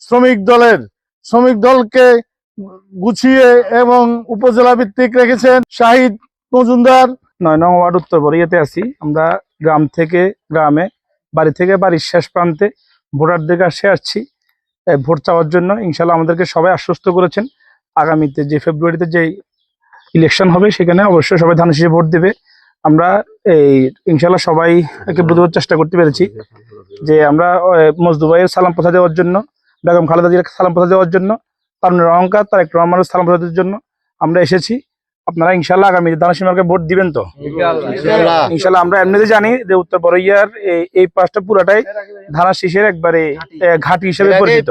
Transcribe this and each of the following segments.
শ্রমিক দলকে গুছিয়ে এবং উপজেলা ভিত্তিক রেখেছেন শাহিদ মজুমদার। 9 নং ওয়ার্ড উত্তর বরিয়াতে আছি আমরা। গ্রাম থেকে গ্রামে, বাড়ি থেকে বাড়ির শেষ প্রান্তে ভোটারদের কাছে আসছি ভোট চাওয়ার জন্য। ইনশাল্লাহ আমাদেরকে সবাই আশ্বস্ত করেছেন আগামীতে যে ফেব্রুয়ারিতে যে ইলেকশন হবে সেখানে অবশ্যই সবাই ধানের শীষে ভোট দেবে। আমরা এই ইনশাল্লাহ সবাইকে বোঝানোর চেষ্টা করতে পেরেছি যে আমরা মজদু ভাইয়ের সালাম পৌঁছা দেওয়ার জন্য, বেগম খালেদা জিয়ার সালাম পৌঁছা দেওয়ার জন্য, তারুণের অহংকার তারেক রহমানের সালাম পৌঁছা দেওয়ার জন্য আমরা এসেছি। আপনারা ইনশাল্লাহ আগামী ধানের শীষে ভোট দিবেন তো? ইনশাল্লাহ আমরা এমনিতে জানি যে উত্তর বড়ইয়ার এই পাঁচটা পুরাটাই ধানের শীষের একবারে ঘাঁটি হিসেবে পরিচিত।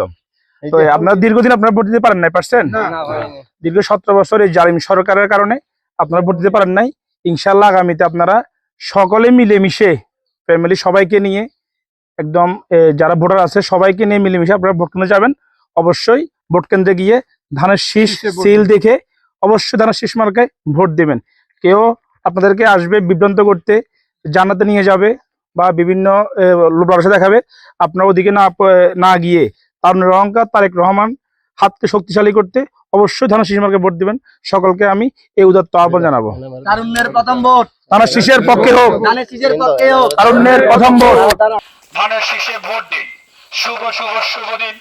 তো আপনারা দীর্ঘদিন আপনারা ভোট দিতে পারেন নাই, পারছেন? দীর্ঘ 17 বছর এই জালিম সরকারের কারণে আপনারা ভোট দিতে পারেন নাই। ইনশাল্লাহ আগামীতে আপনারা সকলে মিলেমিশে ফ্যামিলি সবাইকে নিয়ে একদম যারা ভোটার আছে সবাইকে নিয়ে মিলেমিশে আপনারা ভোট কেন্দ্রে যাবেন। অবশ্যই ভোট কেন্দ্রে গিয়ে ধানের শীষ সিল দেখে অবশ্যই ধানের শীষ মার্কায় ভোট দেবেন। কেউ আপনাদেরকে আসবে বিভ্রান্ত করতে, জান্নাতে নিয়ে যাবে বা বিভিন্ন লোভ লালসা দেখাবে, আপনার ওদিকে না গিয়ে তারুণের অহংকার তারেক রহমান হাতকে শক্তিশালী করতে অবশ্যই ধানের শীষ মার্কায় ভোট দিবেন। সকলকে আমি এই উদাত্ত আহ্বান জানাবো। তারুণ্যের প্রথম ভোট ধানের শীষের পক্ষে হোক, ধানের শীষের পক্ষে হোক, তারুণ্যের প্রথম ভোট। ধানের শীষে ভোট দিন। শুভ দিন।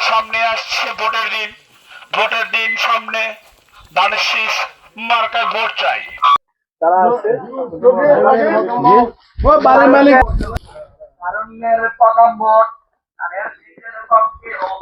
সামনে আসছে ভোটের দিন সামনে। ধানের শীষ মার্কায় ভোট চাই। তারুণ্যের প্রথম ভোট ধানের শীষের পক্ষে হোক।